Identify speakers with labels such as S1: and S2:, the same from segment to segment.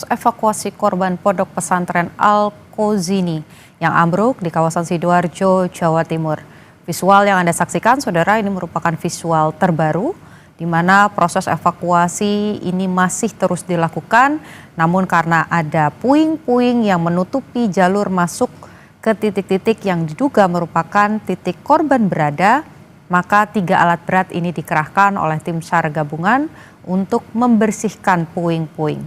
S1: proses evakuasi korban pondok pesantren Al-Qozini yang ambruk di kawasan Sidoarjo, Jawa Timur. Visual yang Anda saksikan, saudara, ini merupakan visual terbaru di mana proses evakuasi ini masih terus dilakukan, namun karena ada puing-puing yang menutupi jalur masuk ke titik-titik yang diduga merupakan titik korban berada, maka 3 alat berat ini dikerahkan oleh tim SAR gabungan untuk membersihkan puing-puing.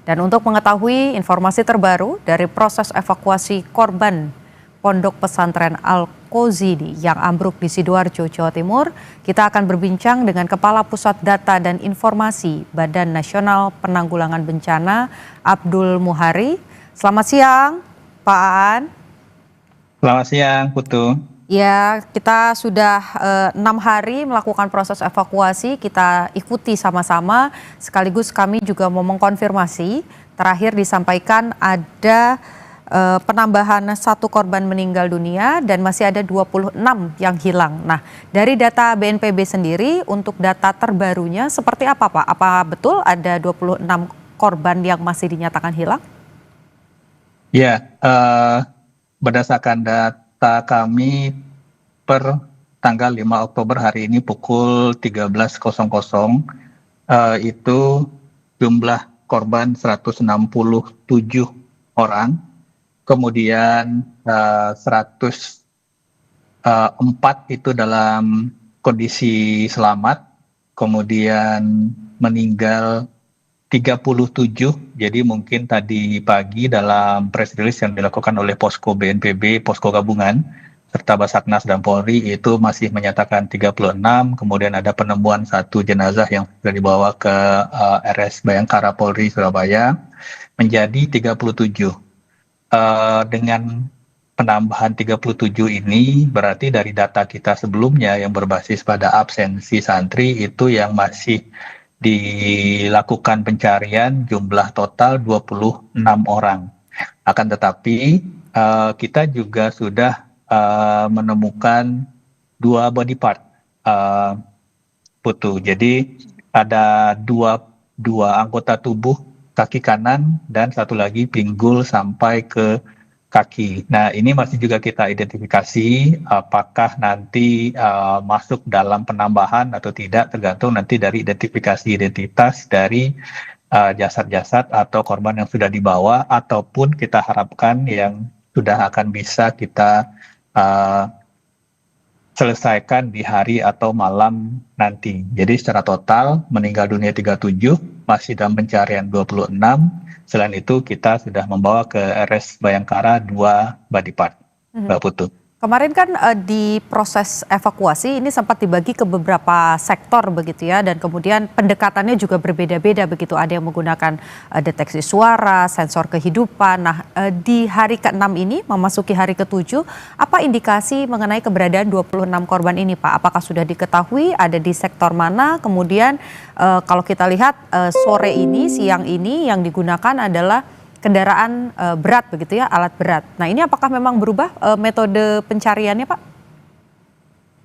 S1: Dan untuk mengetahui informasi terbaru dari proses evakuasi korban pondok pesantren Al-Qozini yang ambruk di Sidoarjo, Jawa Timur, kita akan berbincang dengan Kepala Pusat Data dan Informasi Badan Nasional Penanggulangan Bencana, Abdul Muhari. Selamat siang, Pak Aan.
S2: Selamat siang, Putu.
S1: Ya, kita sudah 6 hari melakukan proses evakuasi, kita ikuti sama-sama, sekaligus kami juga mau mengkonfirmasi, terakhir disampaikan ada penambahan 1 korban meninggal dunia dan masih ada 26 yang hilang. Nah, dari data BNPB sendiri, untuk data terbarunya seperti apa, Pak? Apa betul ada 26 korban yang masih dinyatakan hilang?
S2: Ya, berdasarkan data kami per tanggal 5 Oktober hari ini pukul 13.00 itu jumlah korban 167 orang, kemudian 104 itu dalam kondisi selamat, kemudian meninggal 37, jadi mungkin tadi pagi dalam press release yang dilakukan oleh Posko BNPB, Posko Gabungan, serta Basarnas dan Polri itu masih menyatakan 36, kemudian ada penemuan 1 jenazah yang sudah dibawa ke RS Bayangkara Polri Surabaya, menjadi 37. Dengan penambahan 37 ini berarti dari data kita sebelumnya yang berbasis pada absensi santri itu yang masih dilakukan pencarian jumlah total 26 orang. Akan tetapi kita juga sudah menemukan 2 body part, Putu. Jadi ada dua anggota tubuh, kaki kanan dan 1 lagi pinggul sampai ke kaki. Nah, ini masih juga kita identifikasi apakah nanti masuk dalam penambahan atau tidak, tergantung nanti dari identifikasi identitas dari jasad-jasad atau korban yang sudah dibawa, ataupun kita harapkan yang sudah akan bisa kita selesaikan di hari atau malam nanti. Jadi secara total meninggal dunia 37, masih dalam pencarian 26. Selain itu kita sudah membawa ke RS Bayangkara 2 body part, Mbak Putu.
S1: Kemarin kan di proses evakuasi ini sempat dibagi ke beberapa sektor begitu ya, dan kemudian pendekatannya juga berbeda-beda begitu. Ada yang menggunakan deteksi suara, sensor kehidupan. Nah, di hari ke-6 ini memasuki hari ke-7, apa indikasi mengenai keberadaan 26 korban ini, Pak? Apakah sudah diketahui ada di sektor mana? Kemudian kalau kita lihat sore ini, siang ini yang digunakan adalah kendaraan berat begitu ya, alat berat. Nah, ini apakah memang berubah metode pencariannya, Pak?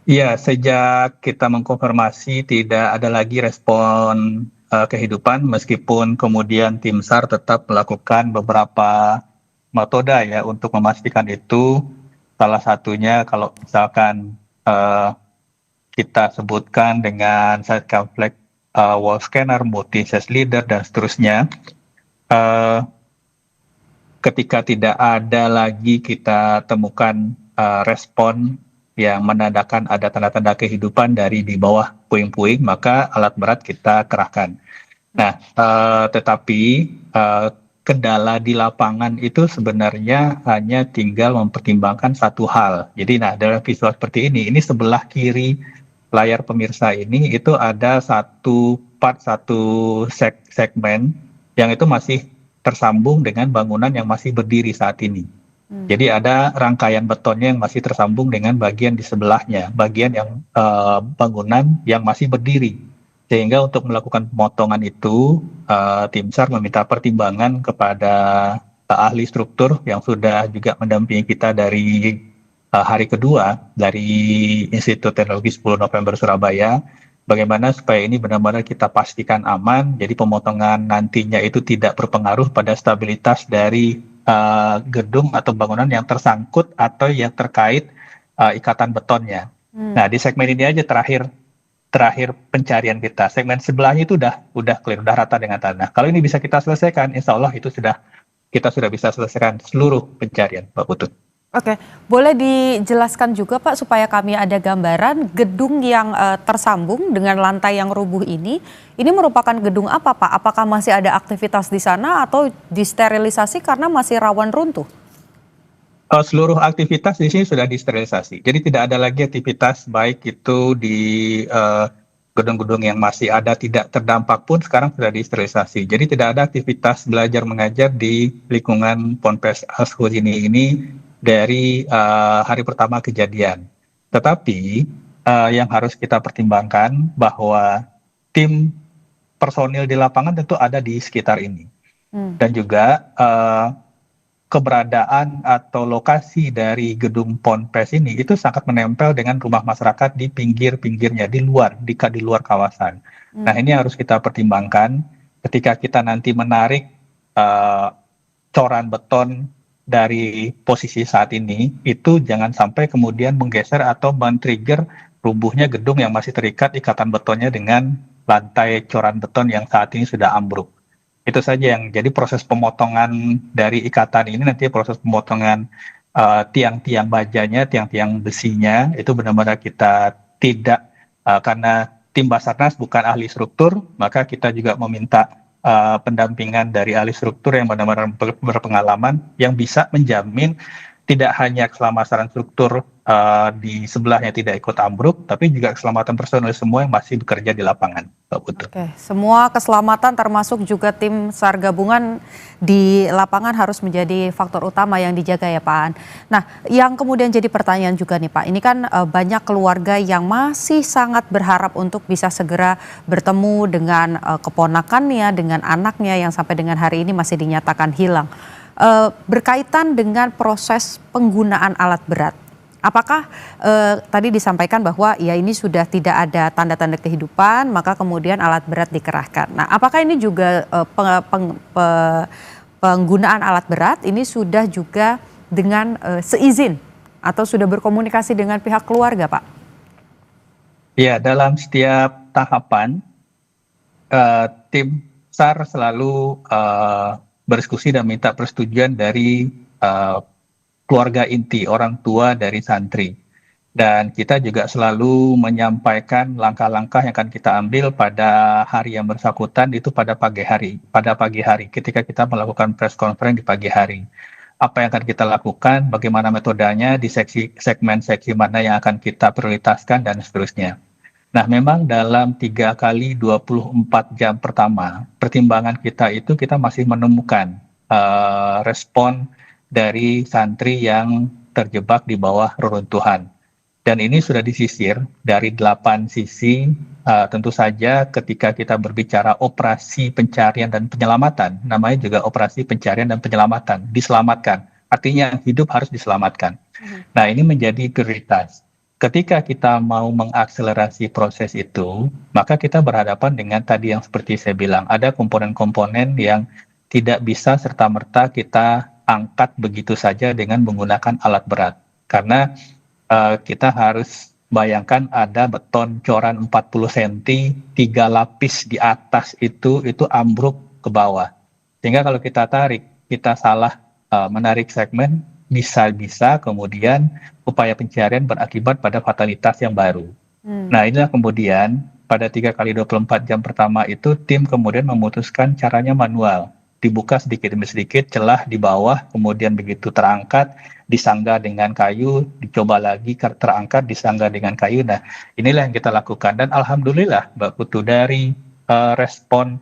S2: Iya, sejak kita mengkonfirmasi tidak ada lagi respon kehidupan, meskipun kemudian tim SAR tetap melakukan beberapa metode ya untuk memastikan itu. Salah satunya kalau misalkan kita sebutkan dengan side conflict wall scanner, multi sense leader dan seterusnya. Ketika tidak ada lagi kita temukan respon yang menandakan ada tanda-tanda kehidupan dari di bawah puing-puing, maka alat berat kita kerahkan. Nah, tetapi kendala di lapangan itu sebenarnya hanya tinggal mempertimbangkan satu hal. Jadi, dalam visual seperti ini sebelah kiri layar pemirsa ini itu ada satu segmen yang itu masih tersambung dengan bangunan yang masih berdiri saat ini. Jadi ada rangkaian betonnya yang masih tersambung dengan bagian di sebelahnya, bagian yang bangunan yang masih berdiri. Sehingga untuk melakukan pemotongan itu, tim SAR meminta pertimbangan kepada ahli struktur yang sudah juga mendampingi kita dari hari kedua dari Institut Teknologi 10 November Surabaya. bagaimana supaya ini benar-benar kita pastikan aman, jadi pemotongan nantinya itu tidak berpengaruh pada stabilitas dari gedung atau bangunan yang tersangkut atau yang terkait ikatan betonnya. Nah, di segmen ini aja terakhir pencarian kita. Segmen sebelahnya itu udah clear, udah rata dengan tanah. Kalau ini bisa kita selesaikan, insya Allah itu kita sudah bisa selesaikan seluruh pencarian, Mbak Putut.
S1: Oke, boleh dijelaskan juga Pak supaya kami ada gambaran gedung yang tersambung dengan lantai yang rubuh ini merupakan gedung apa Pak? Apakah masih ada aktivitas di sana atau disterilisasi karena masih rawan runtuh?
S2: Seluruh aktivitas di sini sudah disterilisasi. Jadi tidak ada lagi aktivitas baik itu di gedung-gedung yang masih ada tidak terdampak pun sekarang sudah disterilisasi. Jadi tidak ada aktivitas belajar mengajar di lingkungan Ponpes Al-Khouzini ini dari hari pertama kejadian. Tetapi yang harus kita pertimbangkan bahwa tim personil di lapangan tentu ada di sekitar ini. Dan juga keberadaan atau lokasi dari gedung Ponpes ini itu sangat menempel dengan rumah masyarakat di pinggir-pinggirnya, di luar kawasan. Nah, ini harus kita pertimbangkan ketika kita nanti menarik coran beton dari posisi saat ini, itu jangan sampai kemudian menggeser atau men-trigger rubuhnya gedung yang masih terikat ikatan betonnya dengan lantai coran beton yang saat ini sudah ambruk. Itu saja yang jadi proses pemotongan dari ikatan ini, nanti proses pemotongan tiang-tiang bajanya, tiang-tiang besinya, itu benar-benar kita tidak, karena tim Basarnas bukan ahli struktur, maka kita juga meminta pendampingan dari ahli struktur yang benar-benar berpengalaman, yang bisa menjamin tidak hanya keselamatan struktur di sebelahnya tidak ikut ambruk, tapi juga keselamatan personel semua yang masih bekerja di lapangan, Mbak Putu.
S1: Oke, semua keselamatan termasuk juga tim SAR gabungan di lapangan harus menjadi faktor utama yang dijaga ya Pak Aan. Nah, yang kemudian jadi pertanyaan juga nih Pak, ini kan banyak keluarga yang masih sangat berharap untuk bisa segera bertemu dengan keponakannya, dengan anaknya yang sampai dengan hari ini masih dinyatakan hilang. Berkaitan dengan proses penggunaan alat berat. Apakah tadi disampaikan bahwa ya ini sudah tidak ada tanda-tanda kehidupan, maka kemudian alat berat dikerahkan. Nah, apakah ini juga penggunaan alat berat ini sudah juga dengan seizin atau sudah berkomunikasi dengan pihak keluarga, Pak?
S2: Ya, dalam setiap tahapan tim SAR selalu berdiskusi dan minta persetujuan dari keluarga inti, orang tua dari santri. Dan kita juga selalu menyampaikan langkah-langkah yang akan kita ambil pada hari yang bersangkutan, itu pada pagi hari, ketika kita melakukan press conference di pagi hari. Apa yang akan kita lakukan, bagaimana metodenya, di segmen-seksi mana yang akan kita prioritaskan, dan seterusnya. Nah, memang dalam 3 kali 24 jam pertama, pertimbangan kita itu kita masih menemukan respon dari santri yang terjebak di bawah reruntuhan. Dan ini sudah disisir dari 8 sisi, tentu saja ketika kita berbicara operasi pencarian dan penyelamatan, namanya juga operasi pencarian dan penyelamatan, diselamatkan. Artinya hidup harus diselamatkan. Nah, ini menjadi prioritas. Ketika kita mau mengakselerasi proses itu, maka kita berhadapan dengan tadi yang seperti saya bilang, ada komponen-komponen yang tidak bisa serta-merta kita angkat begitu saja dengan menggunakan alat berat. Karena kita harus bayangkan ada beton coran 40 cm, 3 lapis di atas itu ambruk ke bawah. Sehingga kalau kita tarik, kita salah menarik segmen, bisa-bisa kemudian upaya pencarian berakibat pada fatalitas yang baru. Nah, inilah kemudian pada 3 kali 24 jam pertama itu tim kemudian memutuskan caranya manual. Dibuka sedikit demi sedikit celah di bawah, kemudian begitu terangkat, disanggah dengan kayu, dicoba lagi terangkat, disanggah dengan kayu. Nah, inilah yang kita lakukan. Dan alhamdulillah Mbak Putu, dari respon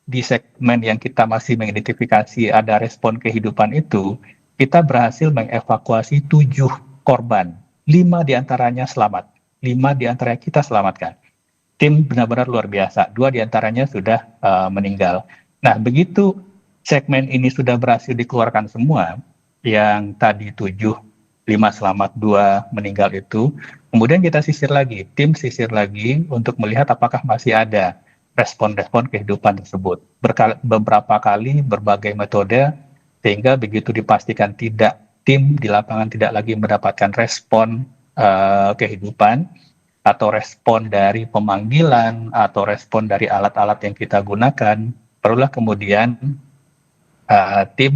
S2: di segmen yang kita masih mengidentifikasi ada respon kehidupan itu, kita berhasil mengevakuasi 7 korban. 5 diantaranya selamat. 5 diantaranya kita selamatkan. Tim benar-benar luar biasa. 2 diantaranya sudah meninggal. Nah, begitu segmen ini sudah berhasil dikeluarkan semua, yang tadi 7 5 selamat, 2 meninggal itu. Kemudian kita sisir lagi, tim sisir lagi untuk melihat apakah masih ada respon-respon kehidupan tersebut. Beberapa kali berbagai metode sehingga begitu dipastikan tim di lapangan tidak lagi mendapatkan respon kehidupan atau respon dari pemanggilan atau respon dari alat-alat yang kita gunakan, barulah kemudian tim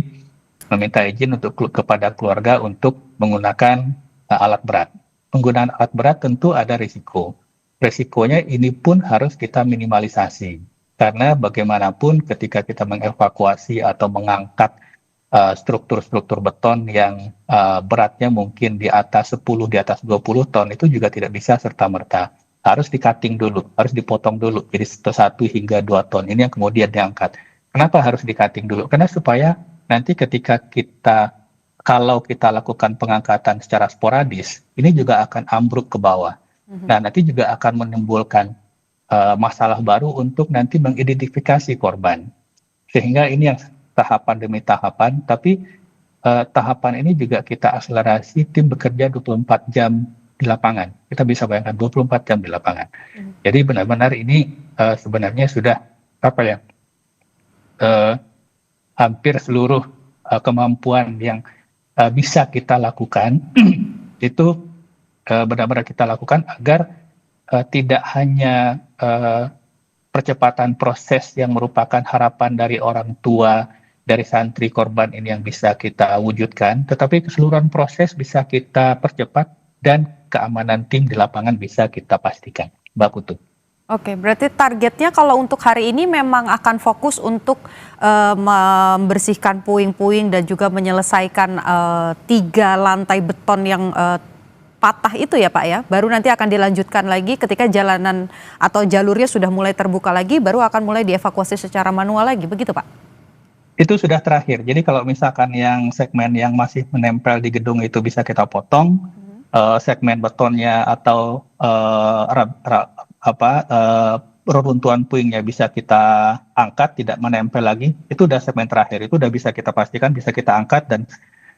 S2: meminta izin kepada keluarga untuk menggunakan alat berat. Penggunaan alat berat tentu ada risiko. Risikonya ini pun harus kita minimalisasi. Karena bagaimanapun ketika kita mengevakuasi atau mengangkat struktur-struktur beton yang beratnya mungkin di atas 10, di atas 20 ton, itu juga tidak bisa serta-merta. Harus di-cutting dulu, harus dipotong dulu. Jadi 1 hingga 2 ton ini yang kemudian diangkat. Kenapa harus di-cutting dulu? Karena supaya nanti ketika kalau kita lakukan pengangkatan secara sporadis, ini juga akan ambruk ke bawah. Nah, nanti juga akan menimbulkan masalah baru untuk nanti mengidentifikasi korban. Sehingga ini yang tahapan demi tahapan, tapi tahapan ini juga kita akselerasi, tim bekerja 24 jam di lapangan. Kita bisa bayangkan 24 jam di lapangan. Jadi benar-benar ini sebenarnya sudah hampir seluruh kemampuan yang bisa kita lakukan itu benar-benar kita lakukan agar tidak hanya percepatan proses yang merupakan harapan dari orang tua, dari santri korban ini yang bisa kita wujudkan, tetapi keseluruhan proses bisa kita percepat dan keamanan tim di lapangan bisa kita pastikan, Mbak Putu.
S1: Oke, berarti targetnya kalau untuk hari ini memang akan fokus untuk membersihkan puing-puing dan juga menyelesaikan 3 lantai beton yang patah itu ya Pak ya, baru nanti akan dilanjutkan lagi ketika jalanan atau jalurnya sudah mulai terbuka lagi, baru akan mulai dievakuasi secara manual lagi, begitu Pak?
S2: Itu sudah terakhir. Jadi kalau misalkan yang segmen yang masih menempel di gedung itu bisa kita potong, segmen betonnya atau reruntuhan puingnya bisa kita angkat, tidak menempel lagi. Itu udah segmen terakhir. Itu udah bisa kita pastikan, bisa kita angkat dan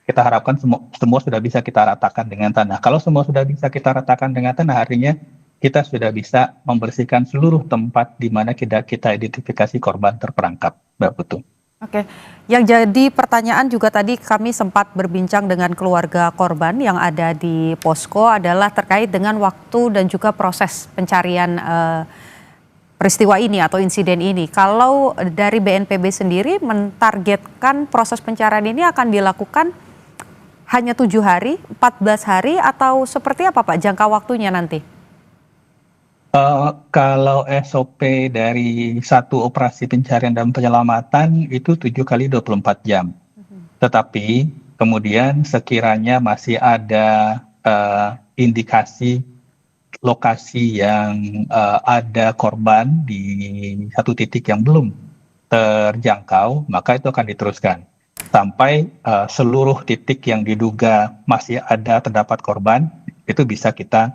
S2: kita harapkan semua sudah bisa kita ratakan dengan tanah. Kalau semua sudah bisa kita ratakan dengan tanah, artinya kita sudah bisa membersihkan seluruh tempat di mana kita identifikasi korban terperangkap, Mbak Putu.
S1: Oke, yang jadi pertanyaan juga tadi kami sempat berbincang dengan keluarga korban yang ada di posko adalah terkait dengan waktu dan juga proses pencarian peristiwa ini atau insiden ini. Kalau dari BNPB sendiri mentargetkan proses pencarian ini akan dilakukan hanya 7 hari, 14 hari atau seperti apa Pak jangka waktunya nanti?
S2: Kalau SOP dari satu operasi pencarian dan penyelamatan itu 7 kali 24 jam. Tetapi kemudian sekiranya masih ada indikasi lokasi yang ada korban di satu titik yang belum terjangkau, maka itu akan diteruskan sampai seluruh titik yang diduga masih terdapat korban itu bisa kita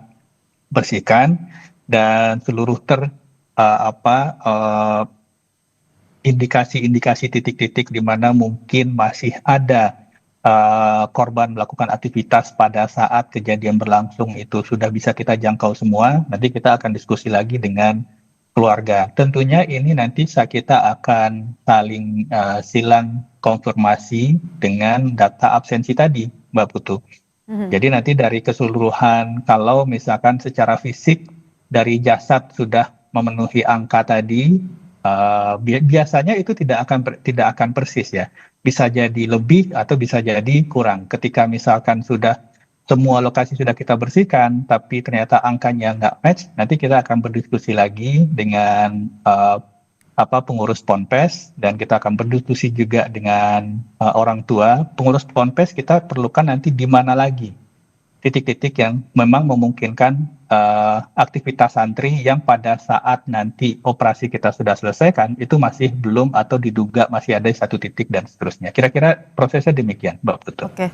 S2: bersihkan. Dan seluruh indikasi-indikasi titik-titik di mana mungkin masih ada korban melakukan aktivitas pada saat kejadian berlangsung itu sudah bisa kita jangkau semua. Nanti kita akan diskusi lagi dengan keluarga. Tentunya ini nanti kita akan saling silang konfirmasi dengan data absensi tadi, Mbak Putu. Jadi nanti dari keseluruhan, kalau misalkan secara fisik dari jasad sudah memenuhi angka tadi, biasanya itu tidak akan persis ya. Bisa jadi lebih atau bisa jadi kurang. Ketika misalkan semua lokasi sudah kita bersihkan, tapi ternyata angkanya nggak match, nanti kita akan berdiskusi lagi dengan pengurus Ponpes dan kita akan berdiskusi juga dengan orang tua. Pengurus Ponpes kita perlukan nanti di mana lagi titik-titik yang memang memungkinkan aktivitas santri yang pada saat nanti operasi kita sudah selesaikan itu masih belum atau diduga masih ada satu titik dan seterusnya. Kira-kira prosesnya demikian, Mbak Putu.
S1: Oke.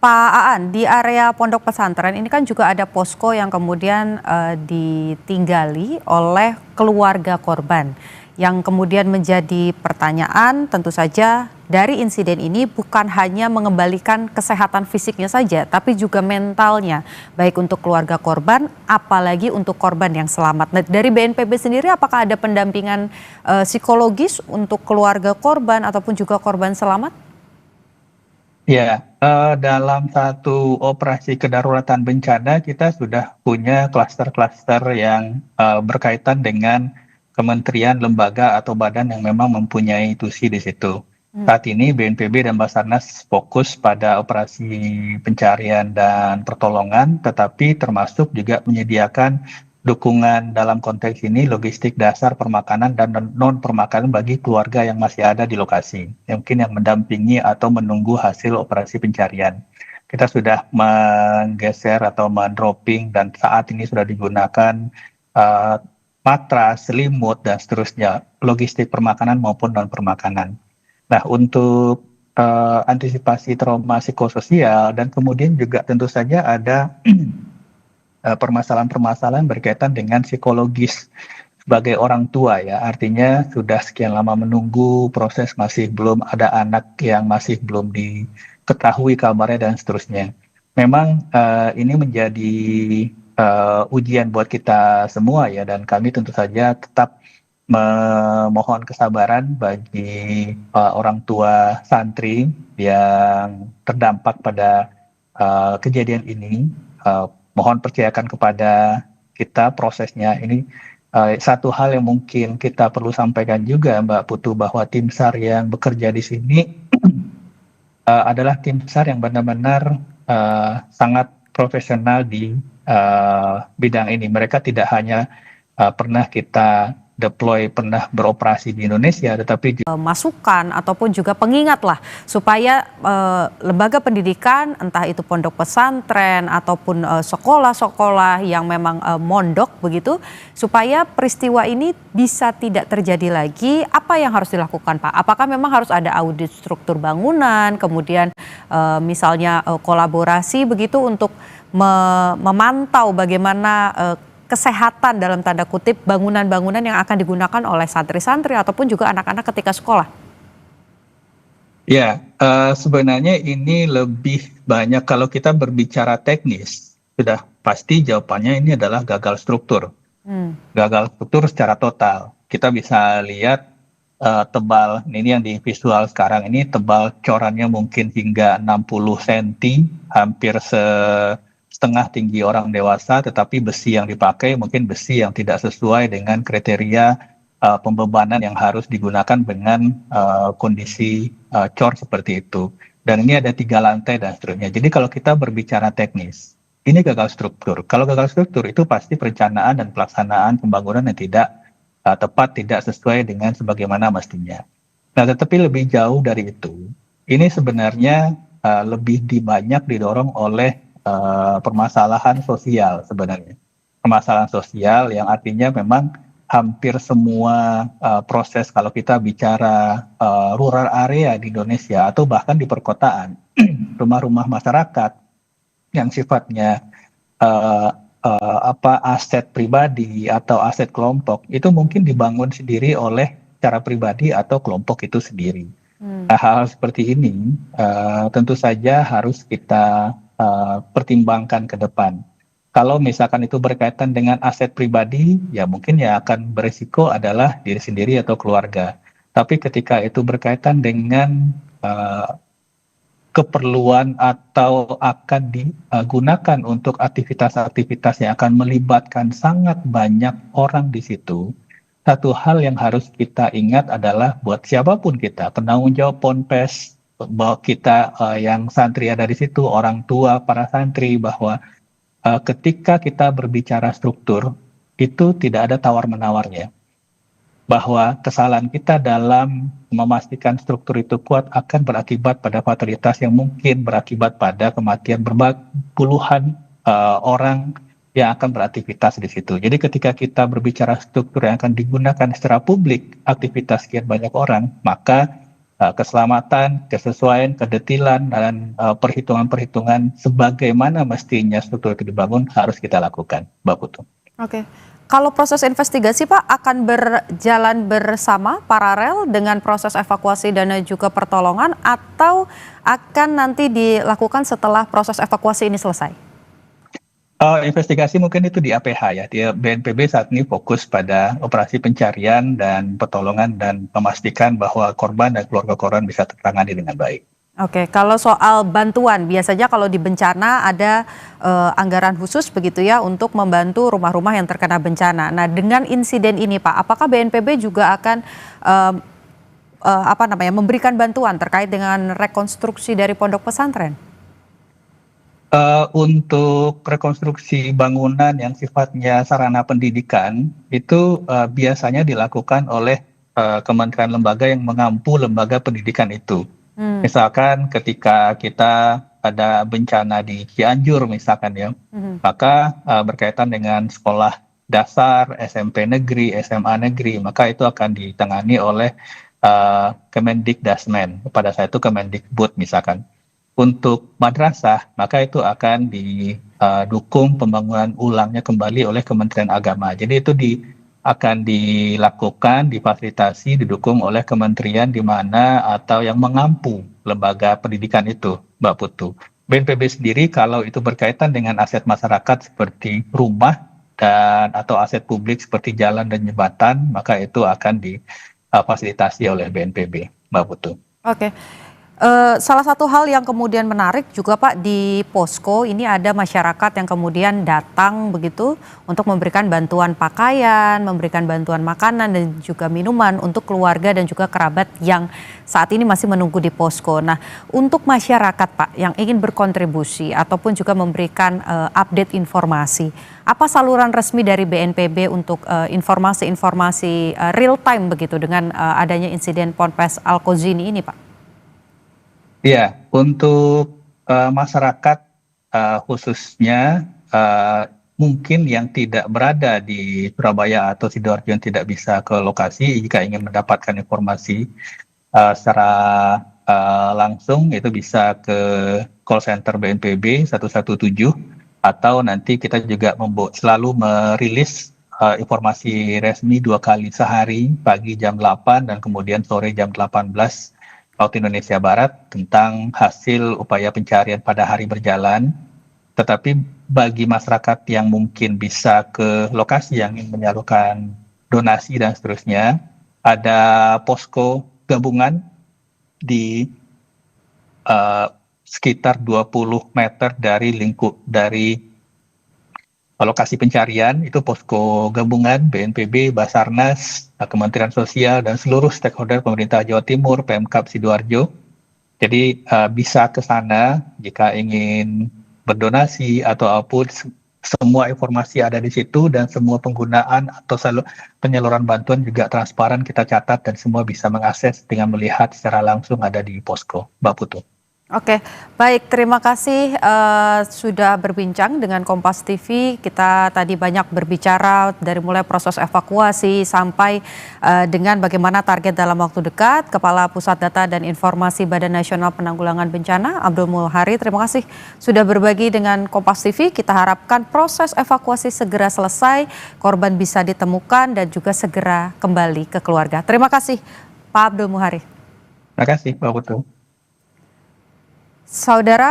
S1: Pak Aan, di area pondok pesantren ini kan juga ada posko yang kemudian ditinggali oleh keluarga korban Yang kemudian menjadi pertanyaan tentu saja dari insiden ini bukan hanya mengembalikan kesehatan fisiknya saja, tapi juga mentalnya, baik untuk keluarga korban, apalagi untuk korban yang selamat. Nah, dari BNPB sendiri apakah ada pendampingan psikologis untuk keluarga korban ataupun juga korban selamat?
S2: Ya, dalam satu operasi kedaruratan bencana kita sudah punya klaster-klaster yang berkaitan dengan kementerian, lembaga, atau badan yang memang mempunyai tusi di situ. Saat ini BNPB dan Basarnas fokus pada operasi pencarian dan pertolongan, tetapi termasuk juga menyediakan dukungan dalam konteks ini logistik dasar permakanan dan non permakanan bagi keluarga yang masih ada di lokasi, mungkin yang mendampingi atau menunggu hasil operasi pencarian. Kita sudah menggeser atau mendropping dan saat ini sudah digunakan uh, matras, selimut dan seterusnya, logistik permakanan maupun non permakanan. Nah, untuk antisipasi trauma psikososial dan kemudian juga tentu saja ada permasalahan-permasalahan berkaitan dengan psikologis sebagai orang tua ya, artinya sudah sekian lama menunggu proses, masih belum ada anak yang masih belum diketahui kabarnya dan seterusnya. Memang ini menjadi ujian buat kita semua ya, dan kami tentu saja tetap memohon kesabaran bagi orang tua santri yang terdampak pada kejadian ini. Mohon percayakan kepada kita prosesnya. Ini satu hal yang mungkin kita perlu sampaikan juga, Mbak Putu, bahwa tim SAR yang bekerja di sini adalah tim SAR yang benar-benar sangat profesional di bidang ini. Mereka tidak hanya pernah kita deploy, pernah beroperasi di Indonesia, tetapi
S1: Masukan ataupun juga pengingat lah supaya lembaga pendidikan entah itu pondok pesantren ataupun sekolah-sekolah yang memang mondok begitu, supaya peristiwa ini bisa tidak terjadi lagi. Apa yang harus dilakukan, Pak? Apakah memang harus ada audit struktur bangunan, kemudian misalnya kolaborasi begitu untuk memantau bagaimana kesehatan dalam tanda kutip bangunan-bangunan yang akan digunakan oleh santri-santri ataupun juga anak-anak ketika sekolah?
S2: ya, sebenarnya ini lebih banyak kalau kita berbicara teknis, sudah pasti jawabannya ini adalah gagal struktur. Gagal struktur secara total. Kita bisa lihat tebal, ini yang di visual sekarang ini tebal corannya mungkin hingga 60 cm, hampir setengah tinggi orang dewasa, tetapi besi yang dipakai mungkin besi yang tidak sesuai dengan kriteria pembebanan yang harus digunakan dengan kondisi cor seperti itu. Dan ini ada 3 lantai dan seterusnya. Jadi kalau kita berbicara teknis, ini gagal struktur. Kalau gagal struktur itu pasti perencanaan dan pelaksanaan pembangunan yang tidak tepat, tidak sesuai dengan sebagaimana mestinya. Nah, tetapi lebih jauh dari itu, ini sebenarnya lebih banyak didorong oleh permasalahan sosial sebenarnya. Permasalahan sosial yang artinya memang hampir semua proses kalau kita bicara rural area di Indonesia atau bahkan di perkotaan, rumah-rumah masyarakat yang sifatnya aset pribadi atau aset kelompok itu mungkin dibangun sendiri oleh secara pribadi atau kelompok itu sendiri. Hal-hal seperti ini tentu saja harus kita pertimbangkan ke depan. Kalau misalkan itu berkaitan dengan aset pribadi, ya mungkin yang akan berisiko adalah diri sendiri atau keluarga. Tapi ketika itu berkaitan dengan keperluan atau akan digunakan untuk aktivitas-aktivitas yang akan melibatkan sangat banyak orang di situ, satu hal yang harus kita ingat adalah buat siapapun kita, penanggung jawab Ponpes, bahwa kita yang santri ada di situ, orang tua, para santri, bahwa ketika kita berbicara struktur, itu tidak ada tawar-menawarnya. Bahwa kesalahan kita dalam memastikan struktur itu kuat akan berakibat pada fatalitas yang mungkin berakibat pada kematian puluhan orang yang akan beraktivitas di situ. Jadi ketika kita berbicara struktur yang akan digunakan secara publik, aktivitas sekian banyak orang, maka keselamatan, kesesuaian, kedetilan, dan perhitungan-perhitungan sebagaimana mestinya struktur itu dibangun harus kita lakukan, Mbak Putu.
S1: Oke, Kalau proses investigasi Pak akan berjalan bersama paralel dengan proses evakuasi dan juga pertolongan atau akan nanti dilakukan setelah proses evakuasi ini selesai?
S2: Investigasi mungkin itu di APH ya. BNPB saat ini fokus pada operasi pencarian dan pertolongan dan memastikan bahwa korban dan keluarga korban bisa tertangani dengan baik.
S1: Oke, kalau soal bantuan, biasanya kalau di bencana ada anggaran khusus begitu ya untuk membantu rumah-rumah yang terkena bencana. Nah, dengan insiden ini Pak, apakah BNPB juga akan memberikan bantuan terkait dengan rekonstruksi dari pondok pesantren?
S2: Untuk rekonstruksi bangunan yang sifatnya sarana pendidikan itu biasanya dilakukan oleh kementerian lembaga yang mengampu lembaga pendidikan itu. Misalkan ketika kita ada bencana di Cianjur misalkan ya, maka berkaitan dengan sekolah dasar, SMP negeri, SMA negeri, maka itu akan ditangani oleh Kemendikdasmen, pada saat itu Kemendikbud misalkan. Untuk madrasah, maka itu akan didukung pembangunan ulangnya kembali oleh Kementerian Agama. Jadi itu akan dilakukan, difasilitasi, didukung oleh kementerian di mana atau yang mengampu lembaga pendidikan itu, Mbak Putu. BNPB sendiri kalau itu berkaitan dengan aset masyarakat seperti rumah dan atau aset publik seperti jalan dan jembatan, maka itu akan difasilitasi oleh BNPB, Mbak Putu.
S1: Oke. Salah satu hal yang kemudian menarik juga Pak di posko ini ada masyarakat yang kemudian datang begitu untuk memberikan bantuan pakaian, memberikan bantuan makanan dan juga minuman untuk keluarga dan juga kerabat yang saat ini masih menunggu di posko. Nah, untuk masyarakat Pak yang ingin berkontribusi ataupun juga memberikan update informasi, apa saluran resmi dari BNPB untuk informasi-informasi real time begitu dengan adanya insiden Ponpes Al-Kozini ini Pak?
S2: Iya, untuk masyarakat khususnya mungkin yang tidak berada di Surabaya atau Sidoarjo yang tidak bisa ke lokasi, jika ingin mendapatkan informasi secara langsung itu bisa ke call center BNPB 117 atau nanti kita juga selalu merilis informasi resmi 2 kali sehari, pagi jam 8 dan kemudian sore jam 18 waktu Indonesia Barat tentang hasil upaya pencarian pada hari berjalan. Tetapi bagi masyarakat yang mungkin bisa ke lokasi yang ingin menyalurkan donasi dan seterusnya, ada posko gabungan di sekitar 20 meter dari lokasi pencarian, itu posko gabungan BNPB, Basarnas, Kementerian Sosial, dan seluruh stakeholder pemerintah Jawa Timur, Pemkab Sidoarjo. Jadi bisa ke sana jika ingin berdonasi atau apapun, semua informasi ada di situ dan semua penggunaan atau penyaluran bantuan juga transparan kita catat dan semua bisa mengakses dengan melihat secara langsung ada di posko, Mbak Putu.
S1: Oke, baik. Terima kasih sudah berbincang dengan Kompas TV. Kita tadi banyak berbicara dari mulai proses evakuasi sampai dengan bagaimana target dalam waktu dekat. Kepala Pusat Data dan Informasi Badan Nasional Penanggulangan Bencana, Abdul Mulhari, terima kasih sudah berbagi dengan Kompas TV. Kita harapkan proses evakuasi segera selesai, korban bisa ditemukan dan juga segera kembali ke keluarga. Terima kasih, Pak Abdul Mulhari.
S2: Terima kasih, Mbak Putu.
S1: Saudara